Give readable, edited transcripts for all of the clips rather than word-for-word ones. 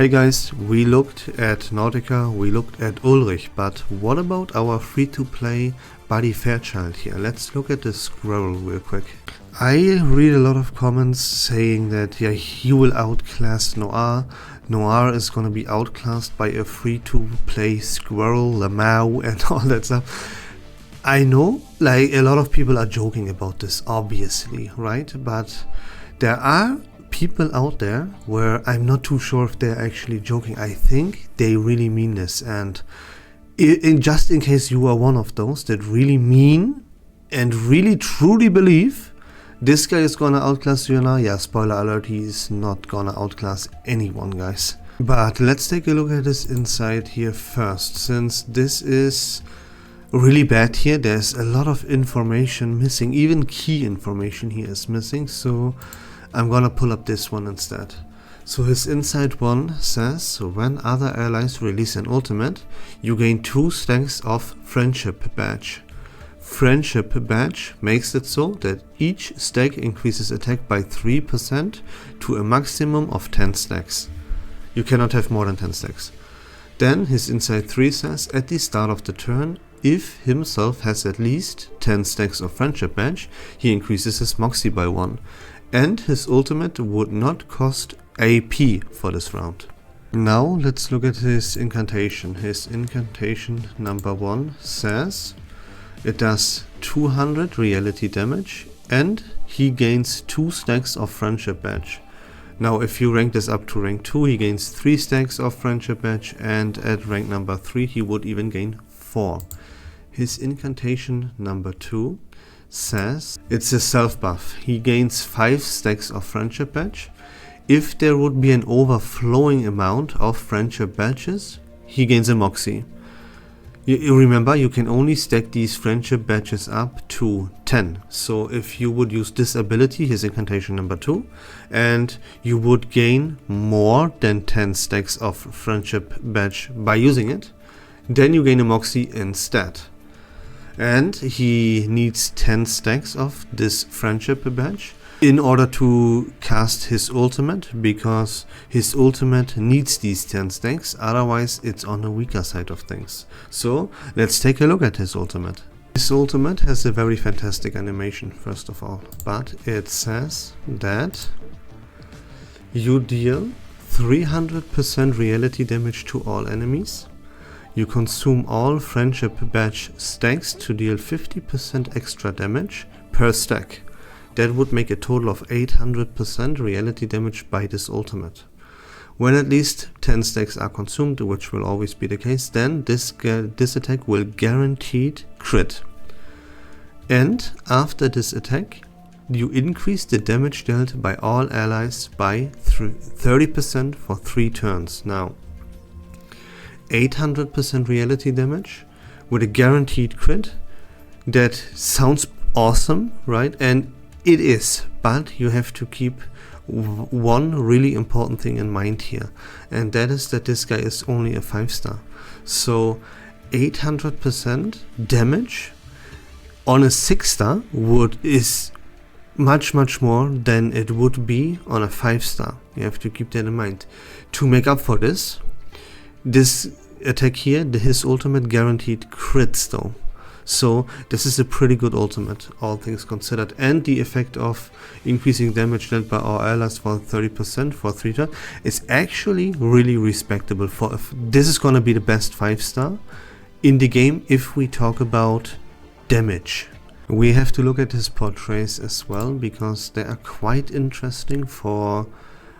Hey guys, we looked at Nautica, we looked at Ulrich, but what about our free-to-play buddy Fairchild here? Let's look at the Squirrel real quick. I read a lot of comments saying that he will outclass Noir. Noir is gonna be outclassed by a free-to-play Squirrel, Lamau and all that stuff. I know, like, a lot of people are joking about this, obviously, right? But there are people out there where I'm not too sure if they're actually joking. I think they really mean this, and just in case you are one of those that really mean and really truly believe this guy is gonna outclass you now, yeah, spoiler alert, he's not gonna outclass anyone, guys. But let's take a look at this inside here first, since this is really bad here. There's a lot of information missing, even key information here is missing, so I'm gonna pull up this one instead. So his inside one says, when other allies release an ultimate, you gain 2 stacks of Friendship Badge. Friendship Badge makes it so that each stack increases attack by 3% to a maximum of 10 stacks. You cannot have more than 10 stacks. Then his inside 3 says, at the start of the turn, if himself has at least 10 stacks of Friendship Badge, he increases his Moxie by 1. And his ultimate would not cost AP for this round. Now let's look at his incantation. His incantation number 1 says it does 200 reality damage and he gains 2 stacks of Friendship Badge. Now if you rank this up to rank 2, he gains 3 stacks of Friendship Badge, and at rank number 3 he would even gain 4. His incantation number 2 says it's a self buff. He gains 5 stacks of Friendship Badge. If there would be an overflowing amount of Friendship Badges, he gains a Moxie. You remember, you can only stack these Friendship Badges up to 10. So if you would use this ability, his incantation number 2, and you would gain more than 10 stacks of Friendship Badge by using it, then you gain a Moxie instead. And he needs 10 stacks of this Friendship Badge in order to cast his ultimate, because his ultimate needs these 10 stacks, otherwise it's on the weaker side of things. So let's take a look at his ultimate. His ultimate has a very fantastic animation, first of all, but it says that you deal 300% reality damage to all enemies. You consume all Friendship Badge stacks to deal 50% extra damage per stack. That would make a total of 800% reality damage by this ultimate. When at least 10 stacks are consumed, which will always be the case, then this attack will guaranteed crit. And after this attack, you increase the damage dealt by all allies by 30% for 3 turns. Now, 800% reality damage with a guaranteed crit, that sounds awesome, right? And it is, but you have to keep one really important thing in mind here, and that is that this guy is only a 5-star. So 800% damage on a 6-star is much more than it would be on a 5-star. You have to keep that in mind. To make up for this attack here, his ultimate guaranteed crits though. So this is a pretty good ultimate, all things considered. And the effect of increasing damage dealt by our allies for 30% for 3 turns is actually really respectable. This is gonna be the best 5-star in the game if we talk about damage. We have to look at his portraits as well, because they are quite interesting for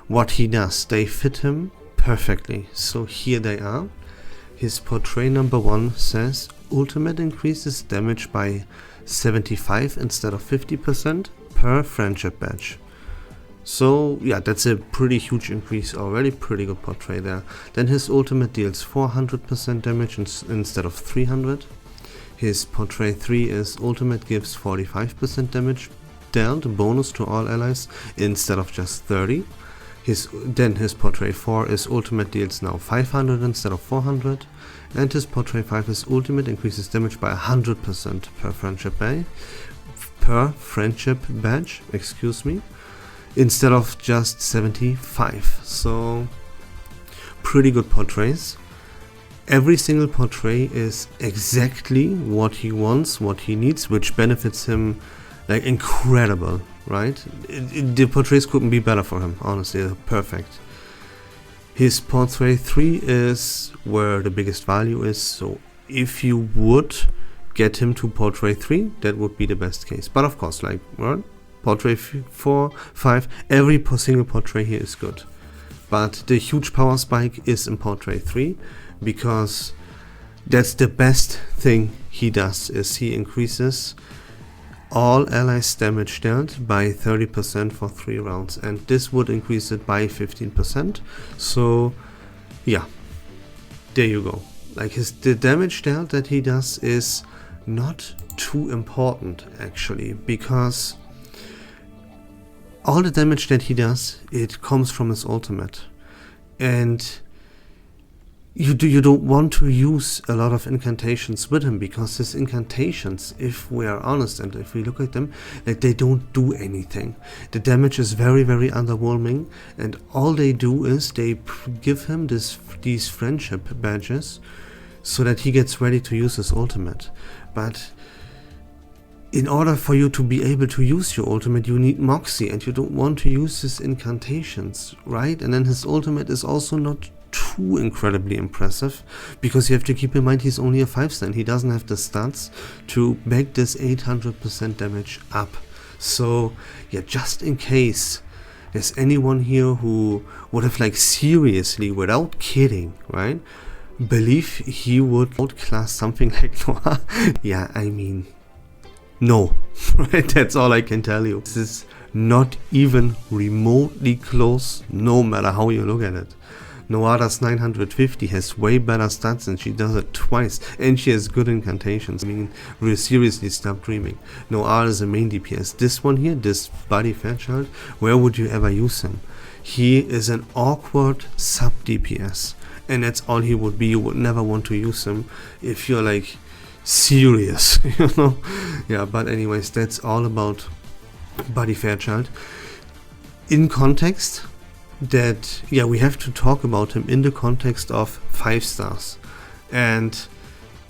what he does. They fit him perfectly. So here they are. His portrait number 1 says ultimate increases damage by 75 instead of 50% per Friendship Badge. So yeah, that's a pretty huge increase already, pretty good portrait there. Then his ultimate deals 400% damage instead of 300. His portrait 3 is ultimate gives 45% damage dealt bonus to all allies instead of just 30. Then his portrait 4 is ultimate deals now 500 instead of 400, and his portrait 5 is ultimate increases damage by 100% per Friendship Badge, instead of just 75. So pretty good portraits. Every single portrait is exactly what he wants, what he needs, which benefits him like incredible, right? The portraits couldn't be better for him, honestly. They're perfect. His portrait 3 is where the biggest value is, so if you would get him to portrait 3, that would be the best case. But of course, like, well, portrait 4, 5, every single portrait here is good. But the huge power spike is in portrait 3, because that's the best thing he does, is he increases all allies damage dealt by 30% for 3 rounds, and this would increase it by 15%. So yeah, there you go. Like the damage dealt that he does is not too important actually, because all the damage that he does, it comes from his ultimate, and you don't want to use a lot of incantations with him, because his incantations, if we are honest and if we look at them, like, they don't do anything. The damage is very, very underwhelming, and all they do is they give him these friendship badges so that he gets ready to use his ultimate. But in order for you to be able to use your ultimate, you need Moxie, and you don't want to use his incantations, right? And then his ultimate is also not too incredibly impressive, because you have to keep in mind he's only a 5-star and he doesn't have the stats to make this 800% damage up. So yeah, just in case there's anyone here who would have, like, seriously, without kidding, right, believe he would outclass something like Noir, yeah, I mean, no, right? That's all I can tell you. This is not even remotely close, no matter how you look at it. Noada's 950 has way better stats, and she does it twice, and she has good incantations. I mean, really seriously, stop dreaming. Noir is a main DPS. This one here, this Buddy Fairchild, where would you ever use him? He is an awkward sub DPS, and that's all he would be. You would never want to use him if you're, like, serious, you know? Yeah, but anyways, that's all about Buddy Fairchild. In context, that, yeah, we have to talk about him in the context of 5 stars, and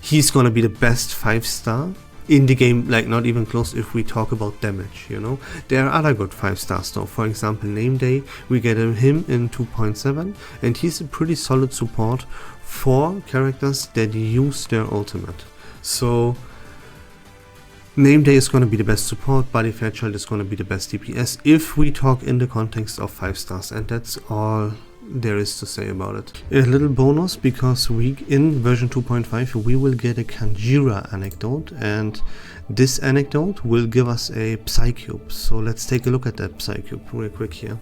he's gonna be the best 5-star in the game, like, not even close if we talk about damage, you know. There are other good 5-stars though. For example, Name Day, we get him in 2.7, and he's a pretty solid support for characters that use their ultimate. So Name Day is going to be the best support, Buddy Fairchild is going to be the best DPS if we talk in the context of 5 stars, and that's all there is to say about it. A little bonus, because in version 2.5 we will get a Kanjira anecdote, and this anecdote will give us a Psycube. So let's take a look at that Psycube real quick here.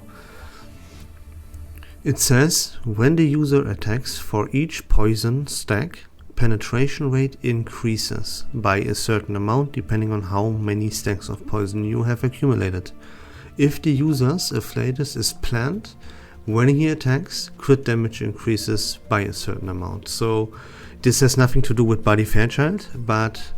It says, when the user attacks, for each poison stack, penetration rate increases by a certain amount depending on how many stacks of poison you have accumulated. If the user's Afflatus is planned, when he attacks, crit damage increases by a certain amount. So this has nothing to do with Buddy Fairchild, but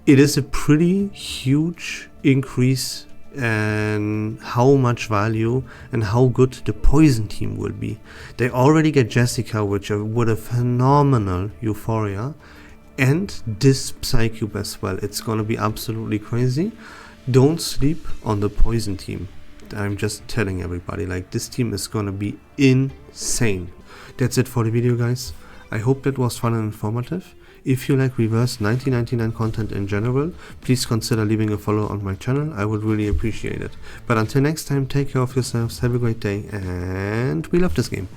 it is a pretty huge increase and how much value and how good the poison team will be. They already get Jessica, which would a phenomenal Euphoria, and this Psycube as well. It's gonna be absolutely crazy. Don't sleep on the poison team. I'm just telling everybody, like, this team is gonna be insane. That's it for the video, guys. I hope that was fun and informative. If you like Reverse 1999 content in general, please consider leaving a follow on my channel. I would really appreciate it. But until next time, take care of yourselves, have a great day, and we love this game.